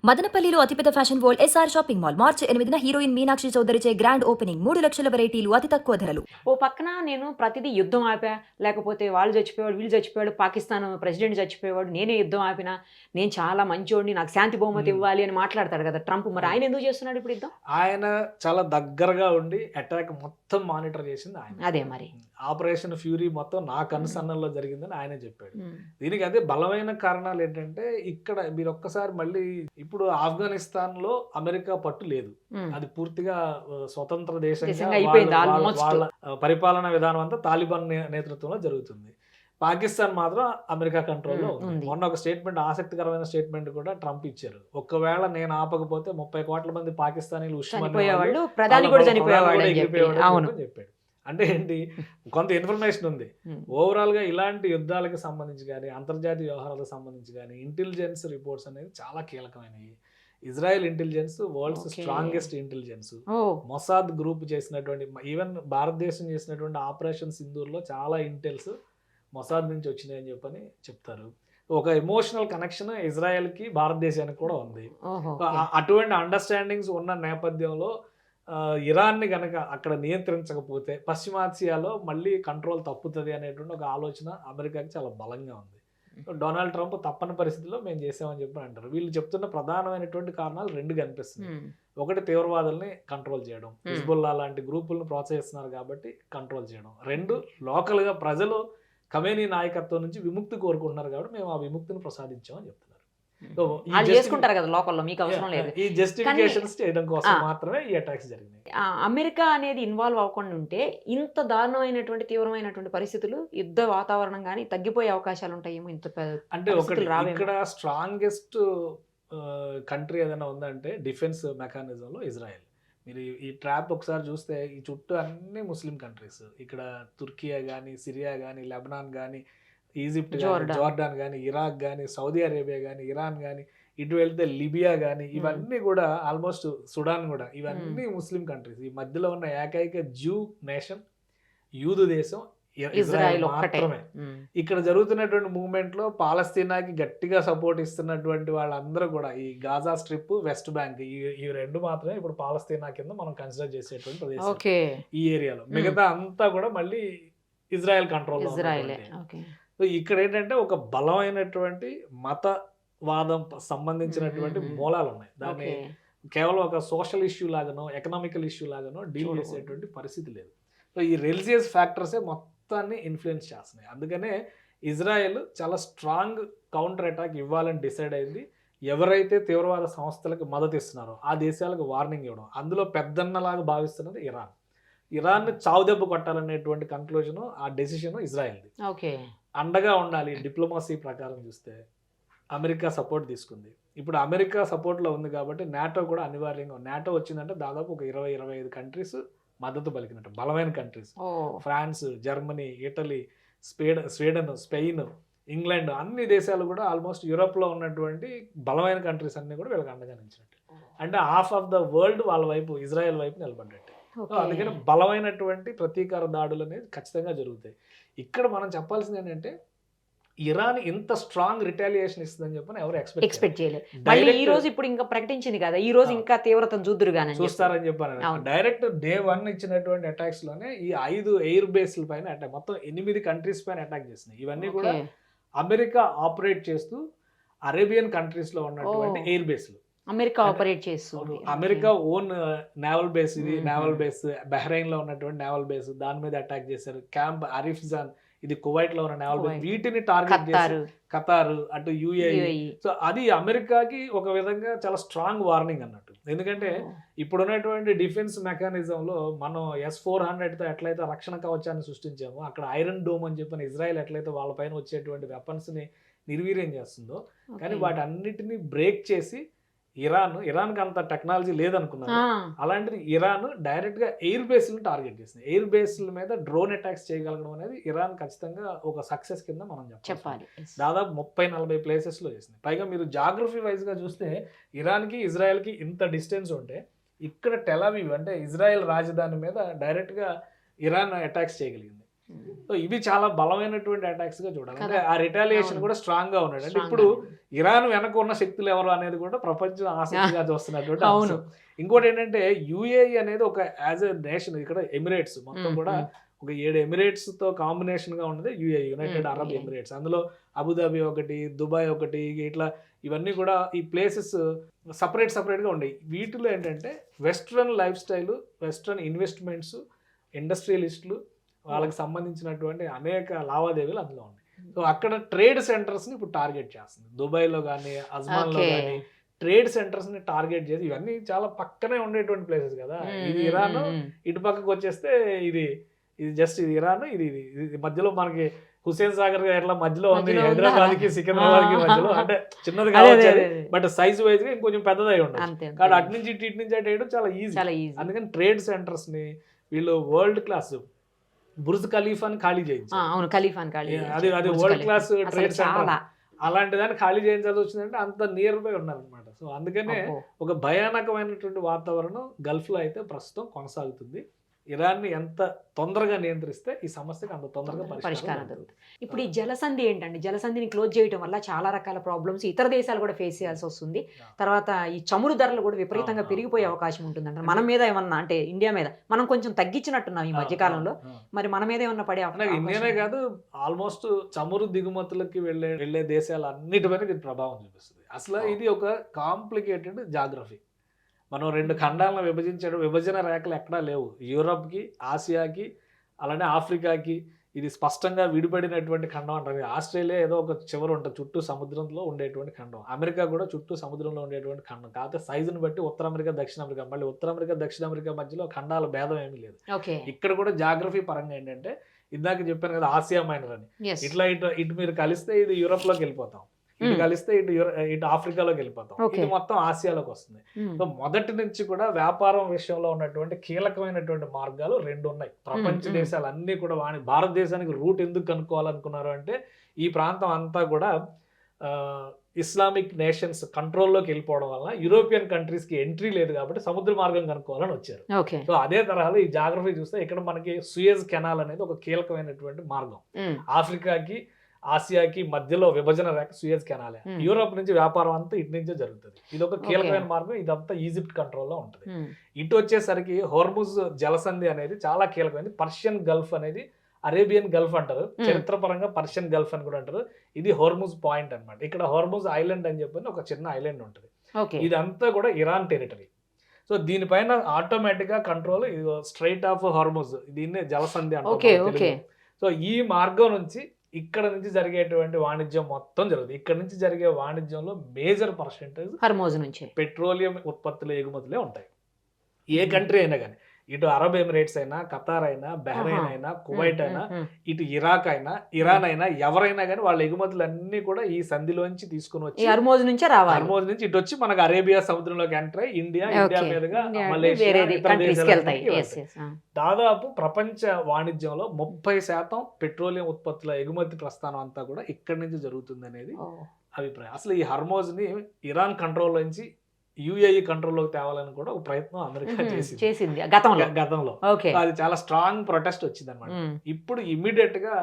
మదనపల్లిలో అతిపెద్ద fashion world SR shopping mall March 8న హీరోయిన్ మీనాక్షి చౌదరిచే గ్రాండ్ ఓపెనింగ్ 3 లక్షల వెరైటీలు అతి తక్కువ ధరలు. ఓ పక్కన నేను ప్రతిదీ యుద్ధం ఆపా, లేకపోతే వాళ్ళు చచ్చిపోయేవాడు, వీళ్ళు చచ్చిపోయాడు, పాకిస్తాన్ ప్రెసిడెంట్ చచ్చిపోయేవాడు, నేనే యుద్ధం ఆపినా, నేను చాలా మంచోడిని, నాకు శాంతి బహుమతి ఇవ్వాలి అని మాట్లాడతాడు కదా ట్రంప్. మరి ఆయన ఎందుకు చేస్తున్నాడు ఇప్పుడు యుద్ధం? ఆయన చాలా దగ్గరగా ఉండి అటాక్ మొత్తం మానిటర్ చేసింది ఆయన. అదే మరి ఆపరేషన్ ఫ్యూరీ మొత్తం నా కనుసన్నల్లో జరిగిందని ఆయనే చెప్పాడు. దీనికి అదే బలమైన కారణాలు ఏంటంటే, ఇక్కడ మీరు ఒక్కసారి మళ్ళీ ఇప్పుడు ఆఫ్ఘనిస్తాన్ లో అమెరికా పట్టు లేదు, అది పూర్తిగా స్వతంత్ర దేశంగా వాళ్ళ పరిపాలనా విధానం అంతా తాలిబాన్ నేతృత్వంలో జరుగుతుంది. పాకిస్తాన్ మాత్రం అమెరికా కంట్రోల్లో ఉంది. మొన్న ఒక స్టేట్మెంట్, ఆసక్తికరమైన స్టేట్మెంట్ కూడా ట్రంప్ ఇచ్చారు. ఒకవేళ నేను ఆపకపోతే 30 కోట్ల మంది పాకిస్తానీలు చెప్పాడు. అంటే ఏంటి, కొంత ఇన్ఫర్మేషన్ ఉంది. ఓవరాల్ గా ఇలాంటి యుద్ధాలకు సంబంధించి కానీ, అంతర్జాతీయ వ్యవహారాలకు సంబంధించి కానీ ఇంటెలిజెన్స్ రిపోర్ట్స్ అనేది చాలా కీలకమైనవి. Israel intelligence world's strongest intelligence. Mossad group చేసినటువంటి, ఈవెన్ భారతదేశం చేసినటువంటి ఆపరేషన్ సింధూర్లో చాలా ఇంటెల్స్ మొసాద్ నుంచి వచ్చినాయి అని చెప్పని చెప్తారు. ఒక ఎమోషనల్ కనెక్షన్ ఇజ్రాయెల్ కి భారతదేశానికి కూడా ఉంది. అటువంటి అండర్స్టాండింగ్స్ ఉన్న నేపథ్యంలో ఇరాన్ని కనుక అక్కడ నియంత్రించకపోతే పశ్చిమాసియాలో మళ్ళీ కంట్రోల్ తప్పుతుంది అనేటువంటి ఒక ఆలోచన అమెరికాకి చాలా బలంగా ఉంది. డొనాల్డ్ ట్రంప్ తప్పని పరిస్థితిలో మేము చేసామని చెప్పి అంటారు. వీళ్ళు చెప్తున్న ప్రధానమైనటువంటి కారణాలు 2 కనిపిస్తున్నాయి. ఒకటి, తీవ్రవాదుల్ని కంట్రోల్ చేయడం, హిజ్బుల్లా లాంటి గ్రూపులను ప్రోత్సహిస్తున్నారు కాబట్టి కంట్రోల్ చేయడం. 2, లోకల్గా ప్రజలు ఖమేనీ నాయకత్వం నుంచి విముక్తి కోరుకుంటున్నారు కాబట్టి మేము ఆ విముక్తిని ప్రసాదించామని చెప్తున్నారు. చేసుకుంటారు కదా లోకల్లో, మీకు అవసరం లేదు. ఈ జస్టిఫికేషన్స్ చేయడం కోసం మాత్రమే ఈ అటాక్స్ జరిగినాయి. అమెరికా అనేది ఇన్వాల్వ్ అవ్వకుండా ఉంటే ఇంత దారుణమైనటువంటి తీవ్రమైనటువంటి పరిస్థితులు, యుద్ధ వాతావరణం కానీ తగ్గిపోయే అవకాశాలు ఉంటాయేమో. ఇంత అంటే ఒకటి, ఇక్కడ స్ట్రాంగెస్ట్ కంట్రీ ఏదైనా ఉందంటే డిఫెన్స్ మెకానిజంలో ఇజ్రాయెల్. మీరు ఈ ట్రాప్ ఒకసారి చూస్తే ఈ చుట్టూ అన్ని ముస్లిం కంట్రీస్, ఇక్కడ తుర్కియా కానీ, సిరియా కానీ, లెబనాన్ కానీ, ఈజిప్ట్ కానీ, జోర్డాన్ కానీ, ఇరాక్ కానీ, సౌదీ అరేబియా కానీ, ఇరాన్ కానీ, ఇటు వెళ్తే లిబియా కానీ, ఇవన్నీ కూడా ఆల్మోస్ట్ సుడాన్ కూడా, ఇవన్నీ ముస్లిం కంట్రీస్. ఈ మధ్యలో ఉన్న ఏకైక జ్యూ నేషన్, యూదు దేశం ఇజ్రాయెల్ మాత్రమే. ఇక్కడ జరుగుతున్నటువంటి మూవ్మెంట్ లో పాలస్తీనాకి గట్టిగా సపోర్ట్ ఇస్తున్నటువంటి వాళ్ళందరూ కూడా ఈ గాజా స్ట్రిప్, వెస్ట్ బ్యాంక్, ఈ 2 మాత్రమే ఇప్పుడు పాలస్తీనా కింద మనం కన్సిడర్ చేసేటువంటి ప్రదేశం ఈ ఏరియాలో. మిగతా అంతా కూడా మళ్ళీ ఇజ్రాయెల్ కంట్రోల్. సో ఇక్కడ ఏంటంటే ఒక బలమైనటువంటి మతవాదం సంబంధించినటువంటి మూలాలు ఉన్నాయి. దాన్ని కేవలం ఒక సోషల్ ఇష్యూ లాగానో, ఎకనామికల్ ఇష్యూ లాగానో డీల్ చేసేటువంటి పరిస్థితి లేదు. సో ఈ రిలీజియస్ ఫ్యాక్టర్సే మొత్తాన్ని ఇన్ఫ్లుయెన్స్ చేస్తున్నాయి. అందుకనే ఇజ్రాయెల్ చాలా స్ట్రాంగ్ కౌంటర్ అటాక్ ఇవ్వాలని డిసైడ్ అయింది. ఎవరైతే తీవ్రవాద సంస్థలకు మద్దతు ఇస్తున్నారో ఆ దేశాలకు వార్నింగ్ ఇవ్వడం. అందులో పెద్దన్నలాగా భావిస్తున్నది ఇరాన్. ఇరాన్ చావుదెబ్బ కొట్టాలనేటువంటి కంక్లూజన్, ఆ డెసిషన్ ఇజ్రాయెల్ది. అండగా ఉండాలి. డిప్లొమసీ ప్రకారం చూస్తే అమెరికా సపోర్ట్ తీసుకుంది. ఇప్పుడు అమెరికా సపోర్ట్లో ఉంది కాబట్టి నాటో కూడా అనివార్యంగా, నాటో వచ్చిందంటే దాదాపు ఒక 20-25 కంట్రీస్ మద్దతు పలికినట్టు, బలమైన countries. France, Germany, Italy, Sweden, Spain, England, అన్ని దేశాలు కూడా ఆల్మోస్ట్ యూరోప్లో ఉన్నటువంటి బలమైన కంట్రీస్ అన్ని కూడా వీళ్ళకి అండగా నిలిచినట్టు. అంటే హాఫ్ ఆఫ్ ద వరల్డ్ వాళ్ళ వైపు, ఇజ్రాయెల్ వైపు నిలబడ్డట్టు. అందుకని బలమైనటువంటి ప్రతీకార దాడులు అనేది ఖచ్చితంగా జరుగుతాయి. ఇక్కడ మనం చెప్పాల్సింది ఏంటంటే, ఇరాన్ ఇంత స్ట్రాంగ్ రిటాలియేషన్ ఇస్తుందని చెప్పని ఎవరు ఎక్స్పెక్ట్ చేయలేదు. ఈ రోజు ఇప్పుడు ఇంకా ప్రకటించింది కదా, ఈ రోజు ఇంకా తీవ్రతను చూస్తారని చెప్పాను. డైరెక్ట్ డే 1 ఇచ్చినటువంటి అటాక్స్ లోనే ఈ 5 ఎయిర్ బేస్ల పైన అటాక్, మొత్తం 8 కంట్రీస్ పైన అటాక్ చేసినాయి. ఇవన్నీ కూడా అమెరికా ఆపరేట్ చేస్తూ అరేబియన్ కంట్రీస్ లో ఉన్నటువంటి ఎయిర్ బేస్లు. అమెరికా ఆపరేట్ చేస్తుంది. అమెరికా ఓన్ నేవల్ బేస్, ఇది నేవల్ బేస్. బహ్రెయిన్ లో ఉన్నటువంటి నేవల్ బేస్, దాని మీద అటాక్ చేశారు. క్యాంప్ అరిఫ్జాన్, ఇది కువైట్ లో ఉన్న నేవల్ బేస్. వీటిని టార్గెట్ చేశారు. ఖతార్, అటు యుఏఈ. సో అది అమెరికాకి ఒక విధంగా చాలా స్ట్రాంగ్ వార్నింగ్ అన్నట్టు. ఎందుకంటే ఇప్పుడు ఉన్నటువంటి డిఫెన్స్ మెకానిజంలో మనం S-400తో ఎట్లయితే రక్షణ కవచాన్ని సృష్టించామో, అక్కడ ఐరన్ డోమ్ అని చెప్పిన ఇజ్రాయెల్ ఎట్లయితే వాళ్ళపైన వచ్చేటువంటి వెపన్స్ ని నిర్వీర్యం చేస్తుందో, కానీ వాటి అన్నిటిని బ్రేక్ చేసి ఇరాన్కి అంత టెక్నాలజీ లేదనుకున్నారు. అలాంటిది ఇరాన్ డైరెక్ట్ గా ఎయిర్ బేస్లను టార్గెట్ చేసింది. ఎయిర్ బేస్ల మీద డ్రోన్ అటాక్స్ చేయగలగడం అనేది ఇరాన్ ఖచ్చితంగా ఒక సక్సెస్ కింద మనం చెప్పాలి. దాదాపు 30-40 ప్లేసెస్ లో చేసింది. పైగా మీరు జాగ్రఫీ వైజ్ గా చూస్తే ఇరాన్కి, ఇజ్రాయెల్కి ఇంత డిస్టెన్స్ ఉంటే, ఇక్కడ టెల్ అవీవ్ అంటే ఇజ్రాయెల్ రాజధాని మీద డైరెక్ట్ గా ఇరాన్ అటాక్స్ చేయగలిగింది. సో ఇవి చాలా బలమైనటువంటి అటాక్స్ గా చూడాలి. అంటే కదా. ఆ రిటాలియేషన్ అవును. కూడా స్ట్రాంగ్ గా ఉన్నాడు. అంటే Strong ఇప్పుడు గానే. ఇరాన్ వెనక ఉన్న శక్తులు ఎవరు అనేది కూడా ప్రపంచం ఆసక్తిగా చూస్తున్నటువంటి అవును. అంశం. ఇంకోటి ఏంటంటే యుఏఈ అనేది ఒక యాజ్ ఎ నేషన్, ఇక్కడ ఎమిరేట్స్ మొత్తం కూడా ఒక 7 ఎమిరేట్స్ తో కాంబినేషన్ గా ఉన్నది UAE, United Arab UAE. Emirates. అందులో అబుదాబి ఒకటి, దుబాయ్ ఒకటి, ఇట్లా ఇవన్నీ కూడా ఈ ప్లేసెస్ సపరేట్ గా ఉన్నాయి. వీటిలో ఏంటంటే western lifestyle, western investments, ఇండస్ట్రియలిస్టులు, వాళ్ళకి సంబంధించినటువంటి అనేక లావాదేవీలు అందులో ఉన్నాయి. సో అక్కడ ట్రేడ్ సెంటర్స్ ని ఇప్పుడు టార్గెట్ చేస్తుంది. దుబాయ్లో కానీ, అజ్మాన్లో Okay. కానీ ట్రేడ్ సెంటర్స్ ని టార్గెట్ చేసి, ఇవన్నీ చాలా పక్కనే ఉండేటువంటి ప్లేసెస్ కదా. ఇది ఇరాన్, ఇటు పక్కకు వచ్చేస్తే ఇది జస్ట్ ఇది ఇరాన్, ఇది మధ్యలో మనకి హుసేన్ సాగర్ ఎట్లా మధ్యలో ఉంది, మధ్యలో ఉందా? హైదరాబాద్ కి సికింద్రాబాద్ కి మధ్యలో, అంటే చిన్నది కావచ్చు బట్ సైజ్ వైజ్ గా ఇంకొంచెం పెద్దదై ఉండదు. అంతే కాబట్టి అటు నుంచి ఇటు నుంచి అటు వేయడం చాలా ఈజీ. చాలా ఈజీ. అందుకని ట్రేడ్ సెంటర్స్ ని వీళ్ళు వరల్డ్ క్లాస్ బుర్జ్ ఖలీఫాని ఖాళీ చేయించారు. అవును, ఖలీఫాన్ ఖాళీ అది వరల్డ్ క్లాస్ ట్రేడ్ సెంటర్. చాలా అలాంటి దాన్ని ఖాళీ చేయించాల్సి వచ్చిందంటే అంత నియర్ బై ఉన్నారనమాట. సో అందుకనే ఒక భయానకమైనటువంటి వాతావరణం గల్ఫ్ లో అయితే ప్రస్తుతం కొనసాగుతుంది. ఇరాన్ ని ఎంత తొందరగా నియంత్రిస్తే ఈ సమస్యకు అంత తొందరగా పరిష్కారం దొరుకుతుంది. ఇప్పుడు ఈ జలసంధి ఏంటండి? జలసంధిని క్లోజ్ చేయడం వల్ల చాలా రకాల ప్రాబ్లమ్స్ ఇతర దేశాలు కూడా ఫేస్ చేయాల్సి వస్తుంది. తర్వాత ఈ చమురు ధరలు కూడా విపరీతంగా పెరిగిపోయే అవకాశం ఉంటుందంట. మన మీద ఏమన్నా, అంటే ఇండియా మీద మనం కొంచెం తగ్గించినట్టున్నాం ఈ మధ్య కాలంలో, మరి మన మీద ఏమన్నా పడే ఇండియానే కాదు, ఆల్మోస్ట్ చమురు దిగుమతులకి వెళ్ళే దేశాలు అన్నిటిపైన ఇది ప్రభావం చూపిస్తుంది. అసలు ఇది ఒక కాంప్లికేటెడ్ జాగ్రఫీ. మనం 2 ఖండాలను విభజన రేఖలు ఎక్కడా లేవు. యూరప్కి, ఆసియాకి, అలానే ఆఫ్రికాకి ఇది స్పష్టంగా విడిపడినటువంటి ఖండం అంటారు. ఆస్ట్రేలియా ఏదో ఒక చివర ఉంటుంది, చుట్టూ సముద్రంలో ఉండేటువంటి ఖండం. అమెరికా కూడా చుట్టూ సముద్రంలో ఉండేటువంటి ఖండం. కాకపోతే సైజుని బట్టి ఉత్తర అమెరికా, దక్షిణ అమెరికా, మళ్ళీ ఉత్తర అమెరికా, దక్షిణ అమెరికా మధ్యలో ఖండాల భేదం ఏమీ లేదు. ఇక్కడ కూడా జాగ్రఫీ పరంగా ఏంటంటే, ఇందాక చెప్పాను కదా ఆసియా మైనర్ అని, ఇట్లా ఇటు మీరు కలిస్తే ఇది యూరప్ లోకి వెళ్ళిపోతాం, ఇటు కలిస్తే ఇటు ఆఫ్రికాలోకి వెళ్ళిపోతాం, ఇది మొత్తం ఆసియాలోకి వస్తుంది. సో మొదటి నుంచి కూడా వ్యాపారం విషయంలో ఉన్నటువంటి కీలకమైనటువంటి మార్గాలు 2 ఉన్నాయి. ప్రపంచ దేశాలు అన్ని కూడా భారతదేశానికి రూట్ ఎందుకు కనుక్కోవాలనుకున్నారు అంటే, ఈ ప్రాంతం అంతా కూడా ఇస్లామిక్ నేషన్స్ కంట్రోల్లోకి వెళ్ళిపోవడం వల్ల యూరోపియన్ కంట్రీస్ కి ఎంట్రీ లేదు కాబట్టి సముద్ర మార్గం కనుక్కోవాలని వచ్చారు. సో అదే తరహాలో ఈ జాగ్రఫీ చూస్తే ఇక్కడ మనకి సూయజ్ కెనాల్ అనేది ఒక కీలకమైనటువంటి మార్గం. ఆఫ్రికాకి, ఆసియాకి మధ్యలో విభజన రేఖ సూయజ్ కెనాలే. యూరోప్ నుంచి వ్యాపారం అంతా ఇటు నుంచే జరుగుతుంది. ఇది ఒక కీలకమైన మార్గం. ఇదంతా ఈజిప్ట్ కంట్రోల్లో ఉంటుంది. ఇటు వచ్చేసరికి హోర్ముజ్ జలసంధి అనేది చాలా కీలకమైనది. పర్షియన్ గల్ఫ్ అనేది అరేబియన్ గల్ఫ్ అంటారు, చరిత్రపరంగా పర్షియన్ గల్ఫ్ అని కూడా అంటారు. ఇది హోర్ముజ్ పాయింట్ అన్నమాట. ఇక్కడ హోర్ముజ్ ఐలాండ్ అని చెప్పి ఒక చిన్న ఐలాండ్ ఉంటుంది. ఇదంతా కూడా ఇరాన్ టెరిటరీ. సో దీనిపైన ఆటోమేటిక్ గా కంట్రోల్ స్ట్రైట్ ఆఫ్ హార్ముజ్, దీన్నే జలసంధి అంటారు. సో ఈ మార్గం నుంచి ఇక్కడ నుంచి జరిగేటువంటి వాణిజ్యం మొత్తం జరుగుతుంది. ఇక్కడ నుంచి జరిగే వాణిజ్యంలో మేజర్ పర్సెంటేజ్ హార్ముజ్ నుంచి పెట్రోలియం ఉత్పత్తుల ఎగుమతులే ఉంటాయి. ఏ కంట్రీ అయినా కానీ, ఇటు అరబ్ ఎమిరేట్స్ అయినా, ఖతార్ అయినా, బహ్రెయిన్ అయినా, కువైట్ అయినా, ఇటు ఇరాక్ అయినా, ఇరాన్ అయినా, ఎవరైనా కానీ వాళ్ళ ఎగుమతులన్నీ కూడా ఈ సంధిలోంచి తీసుకుని వచ్చి హర్మోజ్ నుంచి రావాలి. హర్మోజ్ నుంచి ఇటు వచ్చి మనకు అరేబియా సముద్రంలోకి ఎంటర్ అయ్యి ఇండియా మీదుగా మలేషియా, ఇతర దేశాలకి దాదాపు ప్రపంచ వాణిజ్యంలో 30% పెట్రోలియం ఉత్పత్తుల ఎగుమతి ప్రస్థానం అంతా కూడా ఇక్కడి నుంచి జరుగుతుంది అనేది అభిప్రాయం. అసలు ఈ హర్మోజ్ ని ఇరాన్ కంట్రోల్ నుంచి యుఏఈ కంట్రోల్లోకి తేవాలని కూడా ఒక ప్రయత్నం అమెరికా చేసింది గతంలో. అది చాలా స్ట్రాంగ్ ప్రొటెస్ట్ వచ్చింది అనమాట. ఇప్పుడు ఇమ్మీడియట్ గా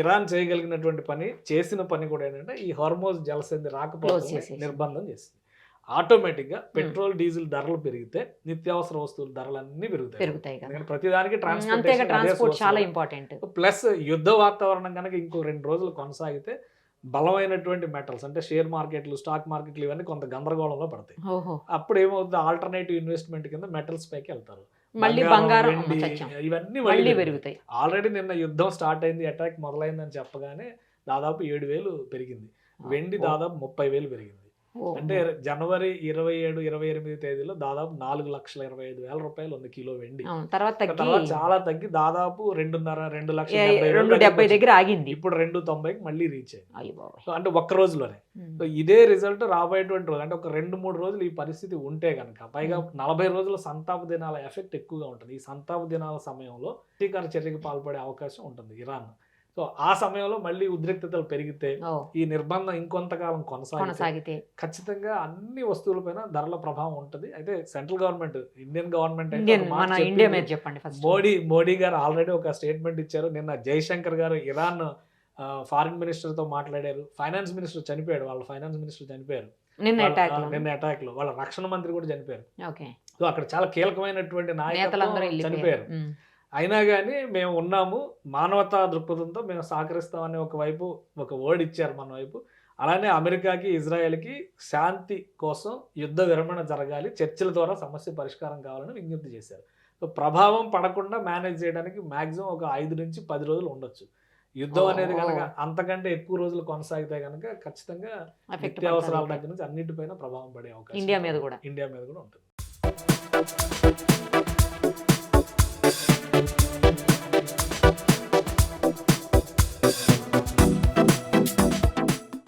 ఇరాన్ చేయగలిగినటువంటి చేసిన పని కూడా ఏంటంటే, ఈ హార్మోజ్ జలసంధి రాకపోతే నిర్బంధం చేసింది. ఆటోమేటిక్ గా పెట్రోల్, డీజిల్ ధరలు పెరిగితే నిత్యావసర వస్తువుల ధరలన్నీ పెరుగుతాయి. ప్రతిదానికి ట్రాన్స్పోర్ట్ చాలా ఇంపార్టెంట్. ప్లస్ యుద్ధ వాతావరణం కనుక ఇంకో 2 రోజులు కొనసాగితే బలమైనటువంటి మెటల్స్ అంటే షేర్ మార్కెట్లు, స్టాక్ మార్కెట్లు ఇవన్నీ కొంత గందరగోళంలో పడతాయి. అప్పుడు ఏమవుతుంది, ఆల్టర్నేటివ్ ఇన్వెస్ట్మెంట్ కింద మెటల్స్ పైకి వెళ్తారు. మళ్ళీ బంగారం, ఇవన్నీ మళ్ళీ పెరుగుతాయి. ఆల్రెడీ నిన్న యుద్ధం స్టార్ట్ అయింది, అటాక్ మొదలైందని చెప్పగానే దాదాపు 7,000 పెరిగింది. వెండి దాదాపు 30,000 పెరిగింది. అంటే జనవరి 27, 28 తేదీలో దాదాపు 4,25,000 రూపాయలు ఉంది కిలో వెండి. తర్వాత చాలా తగ్గి దాదాపు 2,50,000 దగ్గర ఆగింది. ఇప్పుడు 290కి మళ్ళీ రీచ్ అయింది. అంటే ఒక్క రోజులోనే. సో ఇదే రిజల్ట్ రాబోయేటువంటి రోజు, అంటే ఒక 2-3 రోజులు ఈ పరిస్థితి ఉంటే కనుక, పైగా 40 రోజుల సంతాప దినాల ఎఫెక్ట్ ఎక్కువగా ఉంటుంది. ఈ సంతాప దినాల సమయంలో ప్రతీకార చర్యకి పాల్పడే అవకాశం ఉంటుంది ఇరాన్. సో ఆ సమయంలో మళ్ళీ ఉద్రిక్తతలు పెరిగితే ఓ ఈ నిర్బంధం ఇంకొంతకాలం కొనసాగితే కొనసాగితే ఖచ్చితంగా అన్ని వస్తువులపైన ధరల ప్రభావం ఉంటుంది. అయితే సెంట్రల్ గవర్నమెంట్, ఇండియన్ గవర్నమెంట్ అయితే ఇండియన్ ఒక మాట మన చెప్పింది. ఇండియా మీద చెప్పండి ఫస్ట్. మోడీ గారు ఆల్రెడీ ఒక స్టేట్మెంట్ ఇచ్చారు. నిన్న జైశంకర్ గారు ఇరాన్ ఫారిన్ మినిస్టర్ తో మాట్లాడారు. ఫైనాన్స్ మినిస్టర్ చనిపోయాడు, వాళ్ళ ఫైనాన్స్ మినిస్టర్ చనిపోయారు నిన్న నిన్న అటాక్ లో. వాళ్ళ రక్షణ మంత్రి కూడా చనిపోయారు. ఓకే, సో అక్కడ చాలా కీలకమైనటువంటి నేతలందరూ నాయకులు చనిపోయారు. అయినా కానీ మేము ఉన్నాము, మానవతా దృక్పథంతో మేము సహకరిస్తామని ఒక వర్డ్ ఇచ్చారు మన వైపు. అలానే అమెరికాకి, ఇజ్రాయెల్కి శాంతి కోసం యుద్ధ విరమణ జరగాలి, చర్చల ద్వారా సమస్య పరిష్కారం కావాలని విజ్ఞప్తి చేశారు. సో ప్రభావం పడకుండా మేనేజ్ చేయడానికి మాక్సిమం ఒక 5 నుంచి 10 రోజులు ఉండొచ్చు. యుద్ధం అనేది కనుక అంతకంటే ఎక్కువ రోజులు కొనసాగితే కనుక ఖచ్చితంగా నిత్యావసరాల దగ్గర నుంచి అన్నిటిపైన ప్రభావం పడే అవకాశం ఇండియా మీద కూడా ఉంటుంది.